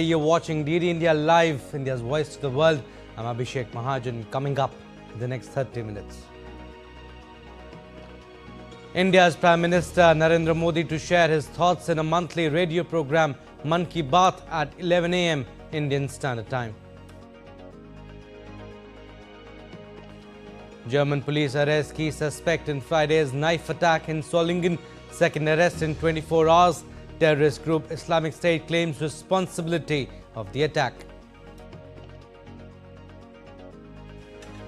You're watching DD India Live, India's voice to the world. I'm Abhishek Mahajan. Coming up in the next 30 minutes. India's Prime Minister Narendra Modi to share his thoughts in a monthly radio program, Mann Ki Baat, at 11 a.m. Indian Standard Time. German police arrest key suspect in Friday's knife attack in Solingen. Second arrest in 24 hours. Terrorist group Islamic State claims responsibility of the attack.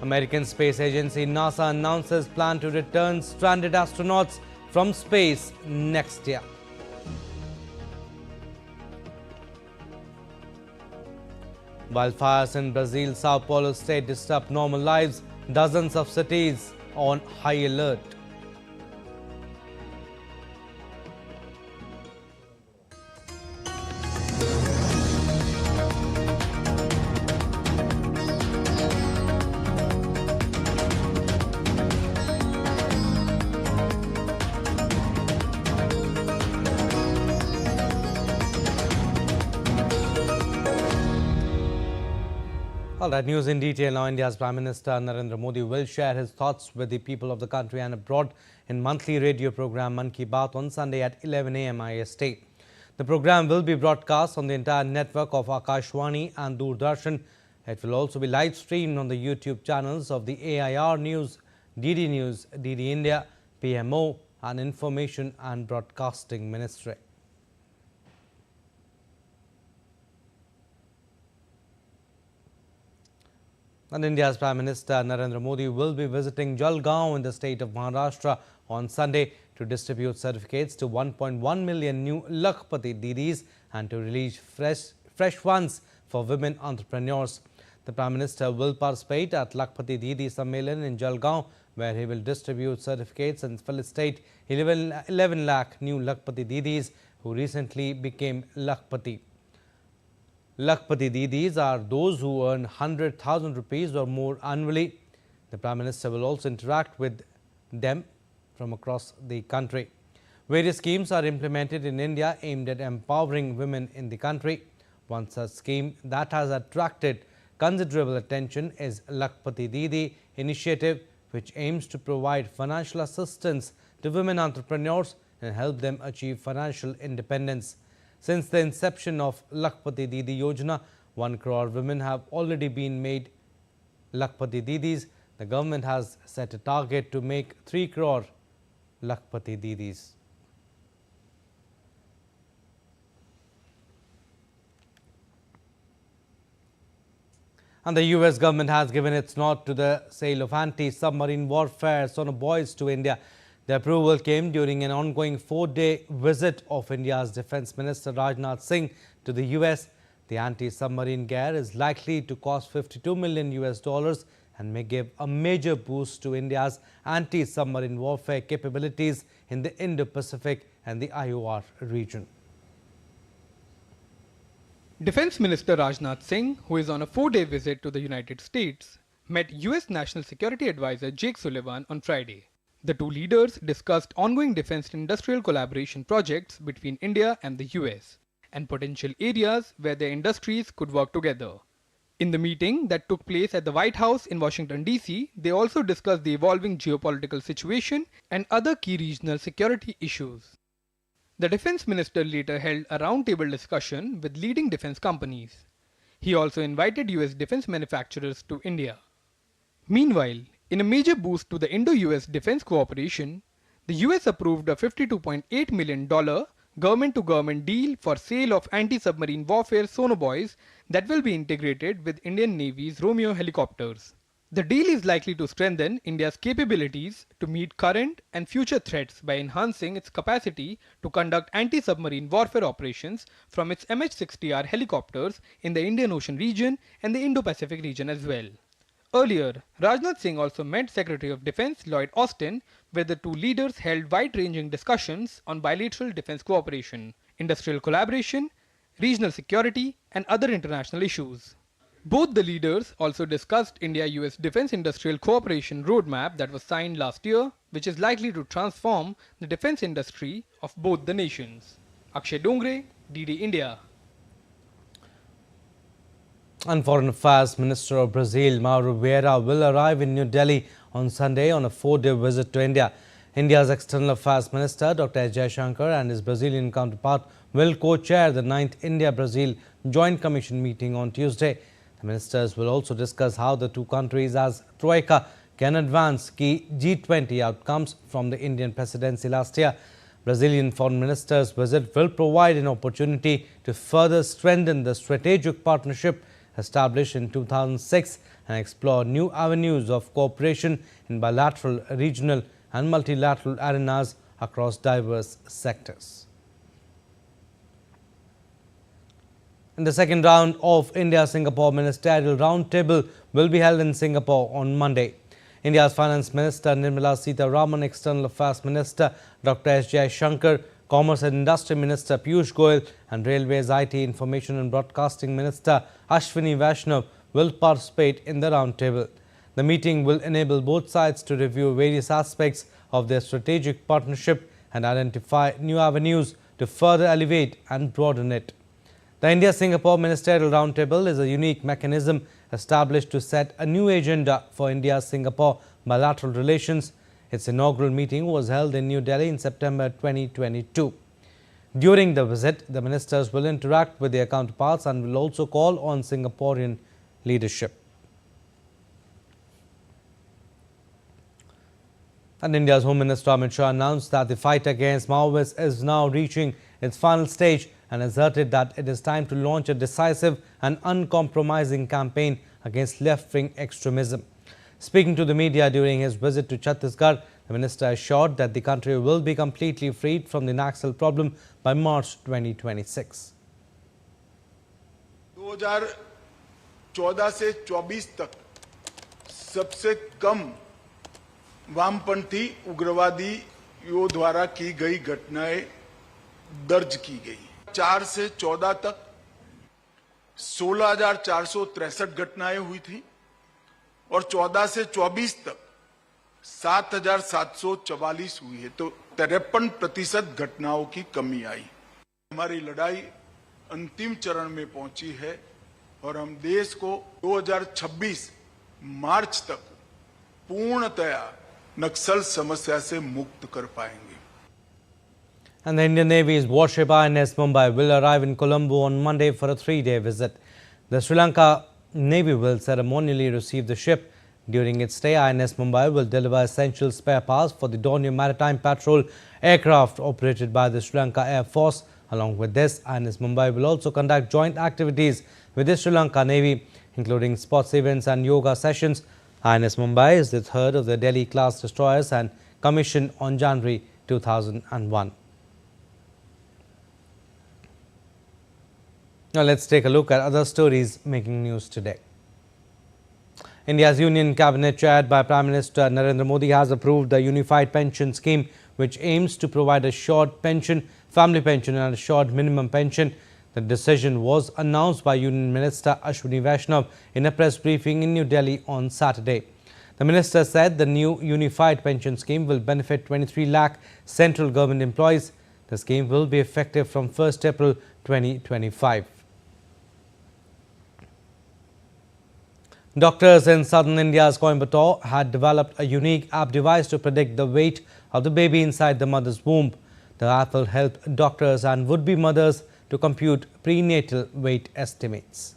American Space Agency NASA announces plan to return stranded astronauts from space next year. Wildfires in Brazil's Sao Paulo state disrupt normal lives. Dozens of cities on high alert. All right, news in detail now. India's Prime Minister Narendra Modi will share his thoughts with the people of the country and abroad in monthly radio program Mann Ki Baat on Sunday at 11 a.m. IST. The program will be broadcast on the entire network of Akashvani and Doordarshan. It will also be live streamed on the YouTube channels of the AIR News, DD News, DD India, PMO and Information and Broadcasting Ministry. And India's Prime Minister Narendra Modi will be visiting Jalgaon in the state of Maharashtra on Sunday to distribute certificates to 1.1 million new Lakhpati Didis and to release fresh funds for women entrepreneurs. The Prime Minister will participate at Lakhpati Didi Sammelan in Jalgaon, where he will distribute certificates and felicitate 11 lakh new Lakhpati Didis who recently became Lakhpati. Lakhpati Didis are those who earn 100,000 rupees or more annually. The Prime Minister will also interact with them from across the country. Various schemes are implemented in India aimed at empowering women in the country. One such scheme that has attracted considerable attention is Lakhpati Didi initiative, which aims to provide financial assistance to women entrepreneurs and help them achieve financial independence. Since the inception of Lakhpati Didi Yojana, 1 crore women have already been made Lakhpati Didis. The government has set a target to make 3 crore Lakhpati Didis. And the US government has given its nod to the sale of anti-submarine warfare sonobuoys to India. The approval came during an ongoing 4-day visit of India's Defence Minister Rajnath Singh to the US. The anti-submarine gear is likely to cost $52 million and may give a major boost to India's anti-submarine warfare capabilities in the Indo-Pacific and the IOR region. Defence Minister Rajnath Singh, who is on a 4-day visit to the United States, met US National Security Advisor Jake Sullivan on Friday. The two leaders discussed ongoing defence industrial collaboration projects between India and the US and potential areas where their industries could work together. In the meeting that took place at the White House in Washington, D.C., they also discussed the evolving geopolitical situation and other key regional security issues. The Defence Minister later held a roundtable discussion with leading defence companies. He also invited US defence manufacturers to India. Meanwhile, in a major boost to the Indo-US defense cooperation, the US approved a $52.8 million government-to-government deal for sale of anti-submarine warfare sonobuoys that will be integrated with Indian Navy's Romeo helicopters. The deal is likely to strengthen India's capabilities to meet current and future threats by enhancing its capacity to conduct anti-submarine warfare operations from its MH-60R helicopters in the Indian Ocean region and the Indo-Pacific region as well. Earlier, Rajnath Singh also met Secretary of Defense Lloyd Austin, where the two leaders held wide-ranging discussions on bilateral defense cooperation, industrial collaboration, regional security, and other international issues. Both the leaders also discussed India-US defense industrial cooperation roadmap that was signed last year, which is likely to transform the defense industry of both the nations. Akshay Dongre, DD India. And Foreign Affairs Minister of Brazil, Mauro Vieira, will arrive in New Delhi on Sunday on a 4-day visit to India. India's External Affairs Minister, Dr. S. Jaishankar, and his Brazilian counterpart will co-chair the 9th India-Brazil Joint Commission meeting on Tuesday. The ministers will also discuss how the two countries as Troika can advance key G20 outcomes from the Indian presidency last year. Brazilian foreign minister's visit will provide an opportunity to further strengthen the strategic partnership established in 2006 and explore new avenues of cooperation in bilateral, regional and multilateral arenas across diverse sectors. In the second round of India-Singapore Ministerial Roundtable will be held in Singapore on Monday. India's Finance Minister Nirmala Sitharaman, External Affairs Minister Dr. S. Jaishankar, Commerce and Industry Minister Piyush Goyal and Railways, IT, Information and Broadcasting Minister Ashwini Vaishnav will participate in the roundtable. The meeting will enable both sides to review various aspects of their strategic partnership and identify new avenues to further elevate and broaden it. The India-Singapore Ministerial Roundtable is a unique mechanism established to set a new agenda for India-Singapore bilateral relations. Its inaugural meeting was held in New Delhi in September 2022. During the visit, the ministers will interact with their counterparts and will also call on Singaporean leadership. And India's Home Minister Amit Shah announced that the fight against Maoists is now reaching its final stage and asserted that it is time to launch a decisive and uncompromising campaign against left-wing extremism. Speaking to the media during his visit to Chhattisgarh, the minister assured that the country will be completely freed from the Naxal problem by March 2026. 2014 से 24 तक सबसे कम वामपंथी उग्रवादियों द्वारा की गई घटनाएं दर्ज की गई। 4 से 14 तक 16,463 घटनाएं हुई थी और 14 से 24 तक 7,744 हुई है, तो 53% घटनाओं की कमी आई। हमारी लड़ाई अंतिम चरण में पहुंची है और हम देश को 2026 मार्च तक पूर्णतया नक्सल समस्या से मुक्त कर पाएंगे। And the Indian Navy's warship INS Mumbai will arrive in Colombo on Monday for a 3-day visit. The Sri Lanka Navy will ceremonially receive the ship. During its stay, INS Mumbai will deliver essential spare parts for the Dornier Maritime Patrol aircraft operated by the Sri Lanka Air Force. Along with this, INS Mumbai will also conduct joint activities with the Sri Lanka Navy, including sports events and yoga sessions. INS Mumbai is the third of the Delhi-class destroyers and commissioned on January 2001. Now let's take a look at other stories making news today. India's Union Cabinet, chaired by Prime Minister Narendra Modi, has approved the Unified Pension Scheme, which aims to provide a assured pension, family pension and assured minimum pension. The decision was announced by Union Minister Ashwini Vaishnav in a press briefing in New Delhi on Saturday. The minister said the new Unified Pension Scheme will benefit 23 lakh central government employees. The scheme will be effective from 1st April 2025. Doctors in southern India's Coimbatore had developed a unique app device to predict the weight of the baby inside the mother's womb. The app will help doctors and would-be mothers to compute prenatal weight estimates.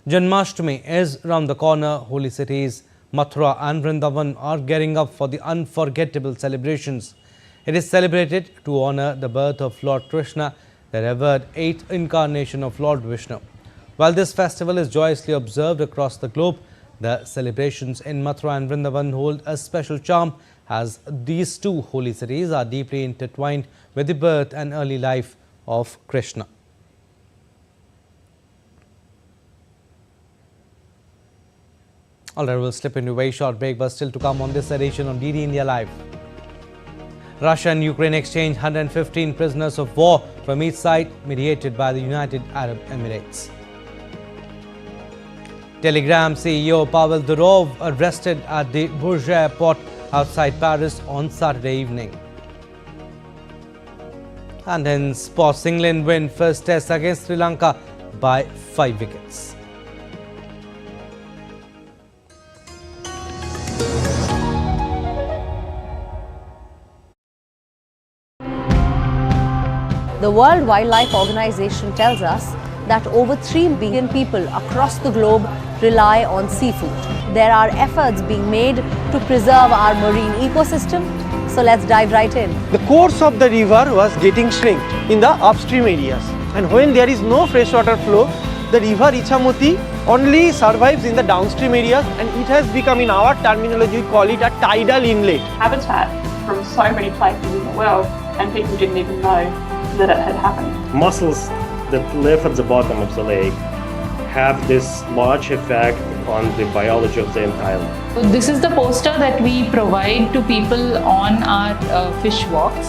Janmashtami is around the corner. Holy cities Mathura and Vrindavan are gearing up for the unforgettable celebrations. It is celebrated to honor the birth of Lord Krishna, the revered 8th incarnation of Lord Vishnu. While this festival is joyously observed across the globe, the celebrations in Mathura and Vrindavan hold a special charm, as these two holy cities are deeply intertwined with the birth and early life of Krishna. Alright, we'll slip into a very short break, but still to come on this edition on DD India Live. Russia and Ukraine exchanged 115 prisoners of war from each side, mediated by the United Arab Emirates. Telegram CEO Pavel Durov arrested at the Bourges airport outside Paris on Saturday evening. And in sports, England win first test against Sri Lanka by 5 wickets. The World Wildlife Organization tells us that over 3 billion people across the globe rely on seafood. There are efforts being made to preserve our marine ecosystem. So let's dive right in. The course of the river was getting shrinked in the upstream areas, and when there is no freshwater flow, the river Ichamoti only survives in the downstream areas, and it has become, in our terminology, we call it a tidal inlet. Habitat from so many places in the world, and people didn't even know that it had happened. Mussels that live at the bottom of the lake have this large effect on the biology of the entire lake. This is the poster that we provide to people on our fish walks.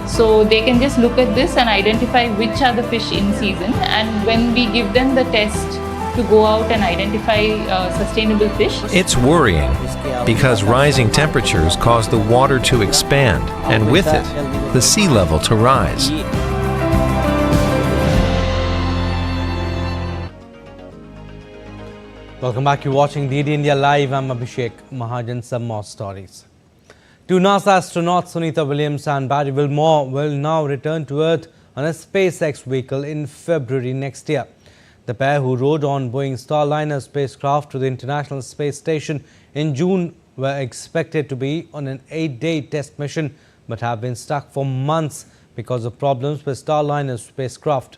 So they can just look at this and identify which are the fish in season, and when we give them the test to go out and identify sustainable fish. It's worrying because rising temperatures cause the water to expand, and with it, the sea level to rise. Welcome back. You're watching DD India Live. I'm Abhishek Mahajan. Some more stories. 2 NASA astronauts, Sunita Williams and Barry Wilmore, will now return to Earth on a SpaceX vehicle in February next year. The pair, who rode on Boeing Starliner spacecraft to the International Space Station in June, were expected to be on an 8-day test mission, but have been stuck for months because of problems with Starliner's spacecraft.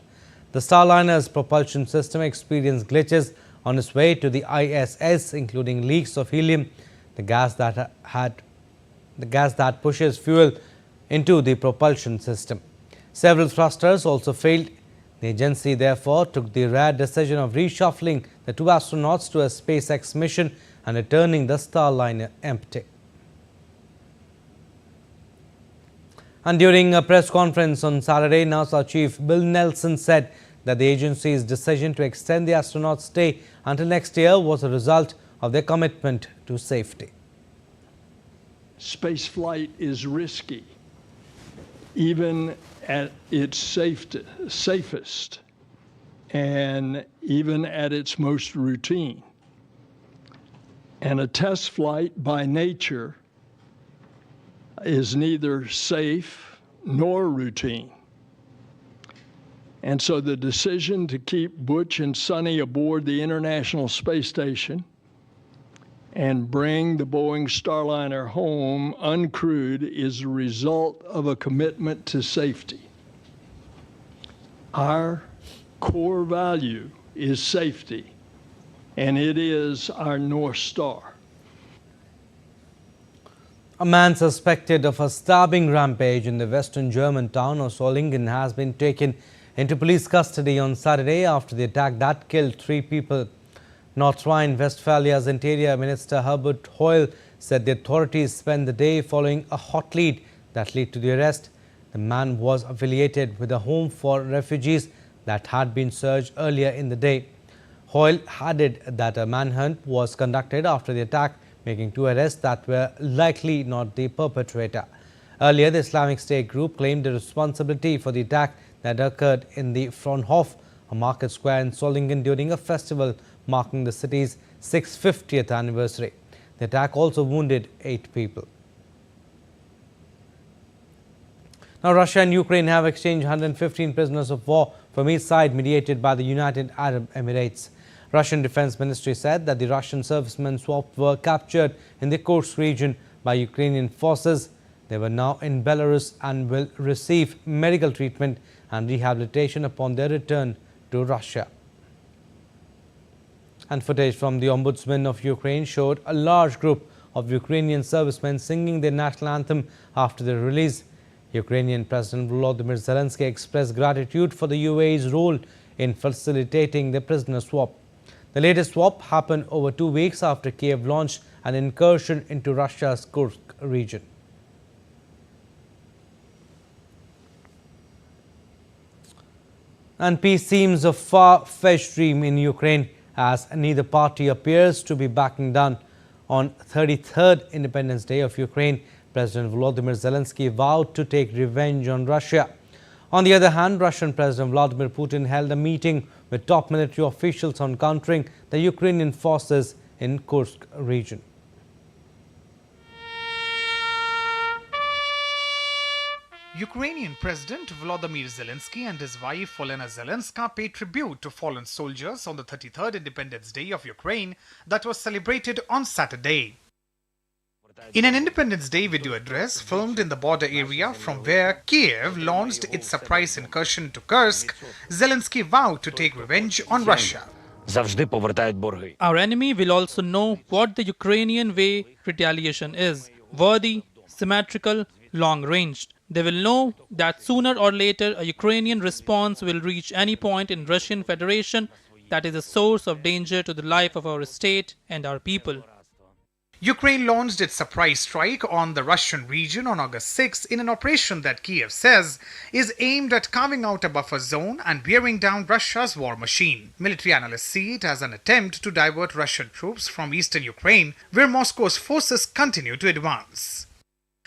The Starliner's propulsion system experienced glitches on its way to the ISS, including leaks of helium, the gas that pushes fuel into the propulsion system. Several thrusters also failed. The agency therefore took the rare decision of reshuffling the 2 astronauts to a SpaceX mission and returning the Starliner empty. And during a press conference on Saturday, NASA Chief Bill Nelson said that the agency's decision to extend the astronauts' stay until next year was a result of their commitment to safety. Space flight is risky, even at its safest, and even at its most routine. And a test flight by nature is neither safe nor routine. And so the decision to keep Butch and Sonny aboard the International Space Station and bring the Boeing Starliner home uncrewed is a result of a commitment to safety. Our core value is safety, and it is our North Star. A man suspected of a stabbing rampage in the western German town of Solingen has been taken into police custody on Saturday after the attack that killed 3 people. North Rhine-Westphalia's Interior Minister Herbert Hoyle said the authorities spent the day following a hot lead that led to the arrest. The man was affiliated with a home for refugees that had been searched earlier in the day. Hoyle added that a manhunt was conducted after the attack, making 2 arrests that were likely not the perpetrator. Earlier, the Islamic State group claimed the responsibility for the attack that occurred in the Fraunhof, a market square in Solingen, during a festival marking the city's 650th anniversary. The attack also wounded 8 people. Now, Russia and Ukraine have exchanged 115 prisoners of war from each side, mediated by the United Arab Emirates. Russian Defense Ministry said that the Russian servicemen swapped were captured in the Kursk region by Ukrainian forces. They were now in Belarus and will receive medical treatment and rehabilitation upon their return to Russia. And footage from the Ombudsman of Ukraine showed a large group of Ukrainian servicemen singing their national anthem after their release. Ukrainian President Volodymyr Zelensky expressed gratitude for the UAE's role in facilitating the prisoner swap. The latest swap happened over 2 weeks after Kiev launched an incursion into Russia's Kursk region. And peace seems a far-fetched dream in Ukraine, as neither party appears to be backing down. On 33rd Independence Day of Ukraine, President Volodymyr Zelensky vowed to take revenge on Russia. On the other hand, Russian President Vladimir Putin held a meeting with top military officials on countering the Ukrainian forces in Kursk region. Ukrainian President Volodymyr Zelensky and his wife Olena Zelenska paid tribute to fallen soldiers on the 33rd Independence Day of Ukraine that was celebrated on Saturday. In an Independence Day video address filmed in the border area from where Kiev launched its surprise incursion to Kursk, Zelensky vowed to take revenge on Russia. Our enemy will also know what the Ukrainian way retaliation is: worthy, symmetrical, long-ranged. They will know that sooner or later a Ukrainian response will reach any point in Russian Federation that is a source of danger to the life of our state and our people. Ukraine launched its surprise strike on the Russian region on August 6 in an operation that Kiev says is aimed at carving out a buffer zone and bearing down Russia's war machine. Military analysts see it as an attempt to divert Russian troops from eastern Ukraine, where Moscow's forces continue to advance.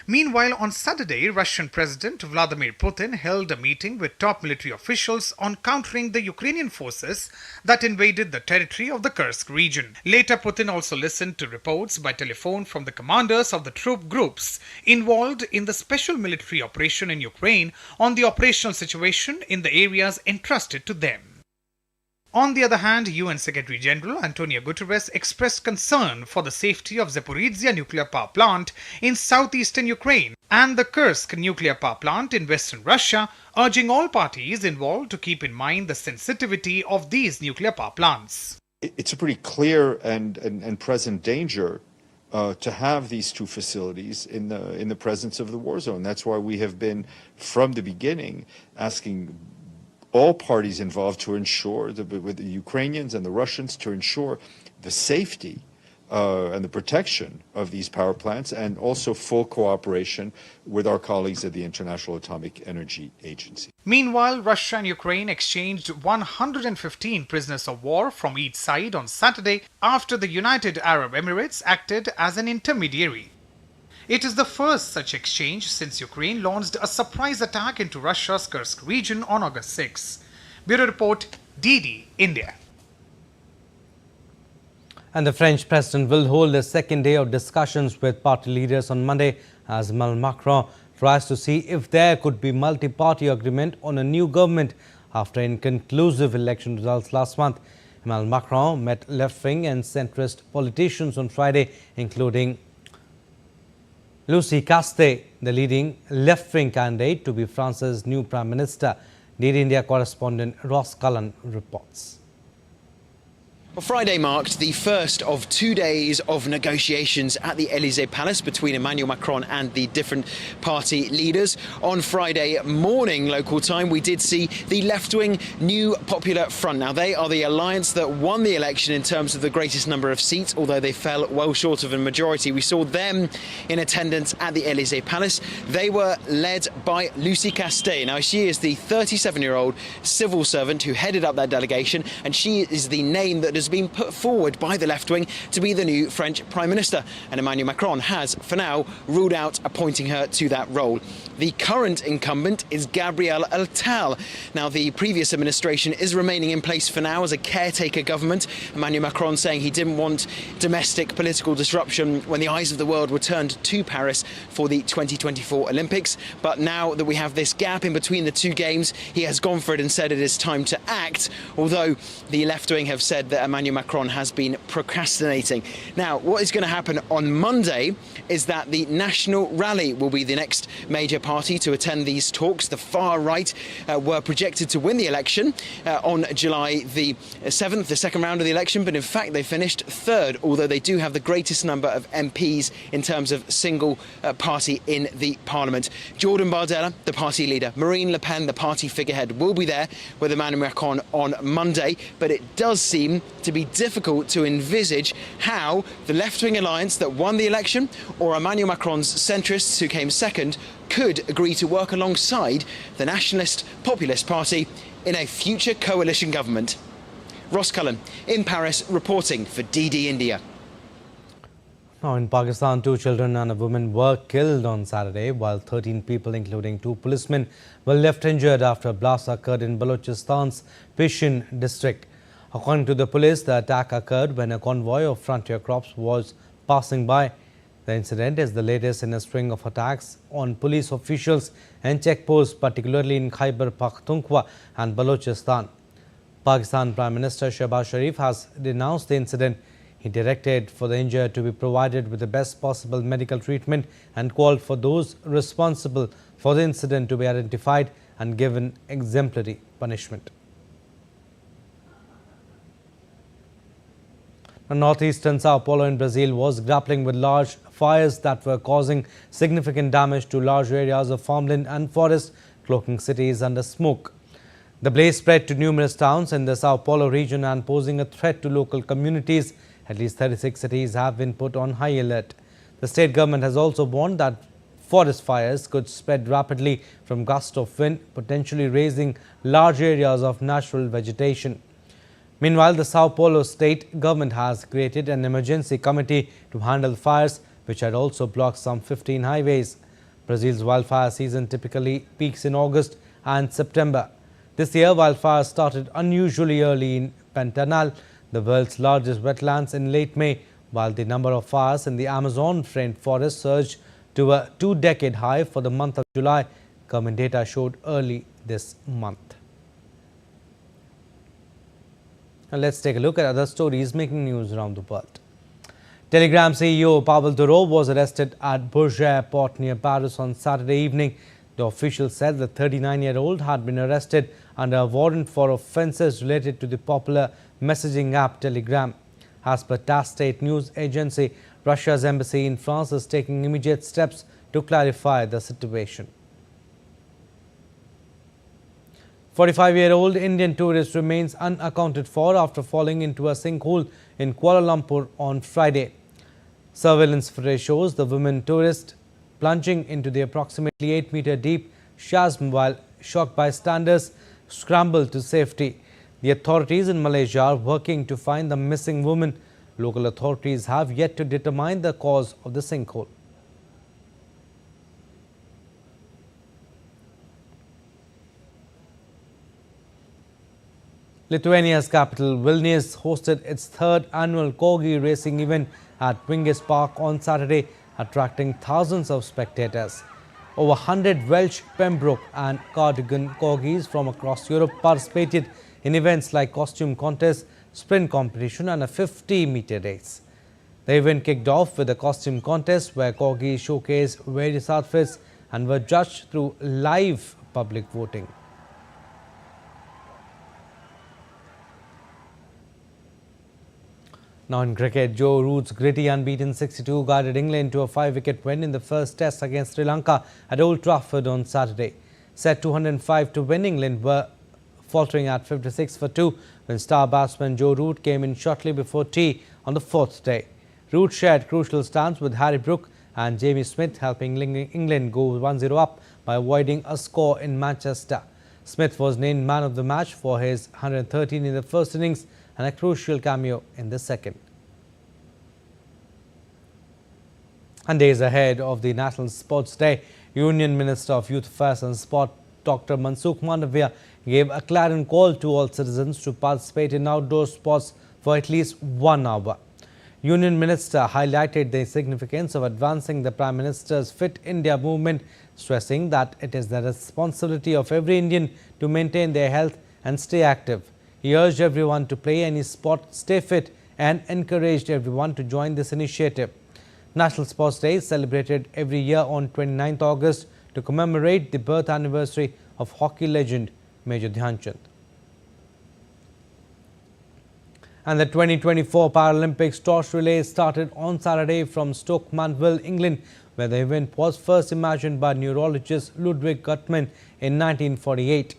Meanwhile, on Saturday, Russian President Vladimir Putin held a meeting with top military officials on countering the Ukrainian forces that invaded the territory of the Kursk region. Later, Putin also listened to reports by telephone from the commanders of the troop groups involved in the special military operation in Ukraine on the operational situation in the areas entrusted to them. On the other hand, UN Secretary General Antonio Guterres expressed concern for the safety of Zaporizhzhia nuclear power plant in southeastern Ukraine and the Kursk nuclear power plant in western Russia, urging all parties involved to keep in mind the sensitivity of these nuclear power plants. It's a pretty clear and present danger to have these two facilities in the presence of the war zone. That's why we have been, from the beginning, asking all parties involved to ensure, with the Ukrainians and the Russians, to ensure the safety and the protection of these power plants, and also full cooperation with our colleagues at the International Atomic Energy Agency. Meanwhile, Russia and Ukraine exchanged 115 prisoners of war from each side on Saturday after the United Arab Emirates acted as an intermediary. It is the first such exchange since Ukraine launched a surprise attack into Russia's Kursk region on August 6. Bureau Report, DD, India. And the French president will hold a second day of discussions with party leaders on Monday as Emmanuel Macron tries to see if there could be multi-party agreement on a new government after inconclusive election results last month. Emmanuel Macron met left-wing and centrist politicians on Friday, including Lucie Caste, the leading left-wing candidate to be France's new Prime Minister. DD India correspondent Ross Cullen reports. Well, Friday marked the first of 2 days of negotiations at the Élysée Palace between Emmanuel Macron and the different party leaders. On Friday morning, local time, we did see the left-wing New Popular Front. Now, they are the alliance that won the election in terms of the greatest number of seats, although they fell well short of a majority. We saw them in attendance at the Élysée Palace. They were led by Lucie Caste. Now, she is the 37-year-old civil servant who headed up that delegation, and she is the name that has been put forward by the left wing to be the new French Prime Minister, and Emmanuel Macron has, for now, ruled out appointing her to that role. The current incumbent is Gabriel Attal. Now, the previous administration is remaining in place for now as a caretaker government. Emmanuel Macron saying he didn't want domestic political disruption when the eyes of the world were turned to Paris for the 2024 Olympics. But now that we have this gap in between the two games, he has gone for it and said it is time to act, although the left wing have said that Emmanuel Macron has been procrastinating. Now, what is going to happen on Monday is that the National Rally will be the next major party to attend these talks. The far right were projected to win the election on July the 7th, the second round of the election, but in fact they finished third, although they do have the greatest number of MPs in terms of single party in the parliament. Jordan Bardella, the party leader, Marine Le Pen, the party figurehead, will be there with Emmanuel Macron on Monday, but it does seem to be difficult to envisage how the left-wing alliance that won the election or Emmanuel Macron's centrists who came second could agree to work alongside the Nationalist Populist Party in a future coalition government. Ross Cullen in Paris reporting for DD India. Now in Pakistan, 2 children and a woman were killed on Saturday, while 13 people, including 2 policemen, were left injured after a blast occurred in Balochistan's Pishin district. According to the police, the attack occurred when a convoy of frontier crops was passing by. The incident is the latest in a string of attacks on police officials and checkposts, particularly in Khyber Pakhtunkhwa and Balochistan. Pakistan Prime Minister Shehbaz Sharif has denounced the incident. He directed for the injured to be provided with the best possible medical treatment and called for those responsible for the incident to be identified and given exemplary punishment. The northeastern Sao Paulo in Brazil was grappling with large fires that were causing significant damage to large areas of farmland and forest, cloaking cities under smoke. The blaze spread to numerous towns in the Sao Paulo region and posing a threat to local communities. At least 36 cities have been put on high alert. The state government has also warned that forest fires could spread rapidly from gusts of wind, potentially raising large areas of natural vegetation. Meanwhile, the Sao Paulo state government has created an emergency committee to handle fires, which had also blocked some 15 highways. Brazil's wildfire season typically peaks in August and September. This year, wildfires started unusually early in Pantanal, the world's largest wetlands, in late May, while the number of fires in the Amazon rainforest surged to a 2-decade high for the month of July, government data showed early this month. Now let's take a look at other stories making news around the world. Telegram CEO Pavel Durov was arrested at Bourges Airport near Paris on Saturday evening. The official said the 39-year-old had been arrested under a warrant for offences related to the popular messaging app Telegram. As per TASS state news agency, Russia's embassy in France is taking immediate steps to clarify the situation. 45-year-old Indian tourist remains unaccounted for after falling into a sinkhole in Kuala Lumpur on Friday. Surveillance footage shows the woman tourist plunging into the approximately 8-meter deep chasm while shocked bystanders scrambled to safety. The authorities in Malaysia are working to find the missing woman. Local authorities have yet to determine the cause of the sinkhole. Lithuania's capital, Vilnius, hosted its 3rd annual Corgi racing event at Wingis Park on Saturday, attracting thousands of spectators. Over 100 Welsh, Pembroke and Cardigan Corgis from across Europe participated in events like costume contest, sprint competition and a 50-meter race. The event kicked off with a costume contest where Corgis showcased various outfits and were judged through live public voting. Now in cricket, Joe Root's gritty unbeaten 62 guided England to a 5-wicket win in the first test against Sri Lanka at Old Trafford on Saturday. Set 205 to win, England were faltering at 56 for 2 when star batsman Joe Root came in shortly before tea on the 4th day. Root shared crucial stunts with Harry Brook and Jamie Smith, helping England go 1-0 up by avoiding a score in Manchester. Smith was named man of the match for his 113 in the first innings and a crucial cameo in the second. And days ahead of the National Sports Day, Union Minister of Youth Affairs and Sport Dr. Mansukh Mandavia gave a clarion call to all citizens to participate in outdoor sports for at least 1 hour. Union Minister highlighted the significance of advancing the Prime Minister's Fit India movement, stressing that it is the responsibility of every Indian to maintain their health and stay active. He urged everyone to play any sport, stay fit and encouraged everyone to join this initiative. National Sports Day is celebrated every year on 29th August to commemorate the birth anniversary of hockey legend Major Dhyan Chand. And the 2024 Paralympics torch relay started on Saturday from Stoke Mandeville, England, where the event was first imagined by neurologist Ludwig Guttmann in 1948.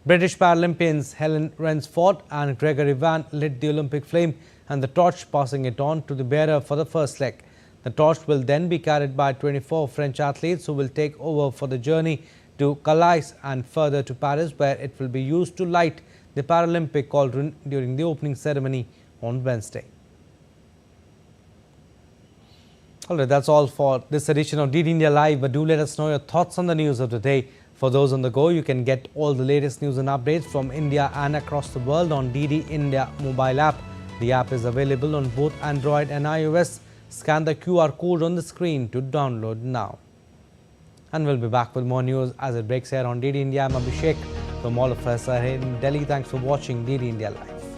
British Paralympians Helen Rensford and Gregory Van lit the Olympic flame and the torch, passing it on to the bearer for the first leg. The torch will then be carried by 24 French athletes who will take over for the journey to Calais and further to Paris, where it will be used to light the Paralympic cauldron during the opening ceremony on Wednesday. All right, that's all for this edition of DD India Live, but do let us know your thoughts on the news of the day. For those on the go, you can get all the latest news and updates from India and across the world on DD India mobile app. The app is available on both Android and iOS. Scan the QR code on the screen to download now. And we'll be back with more news as it breaks here on DD India. I'm Abhishek. From all of us here in Delhi, thanks for watching DD India Live.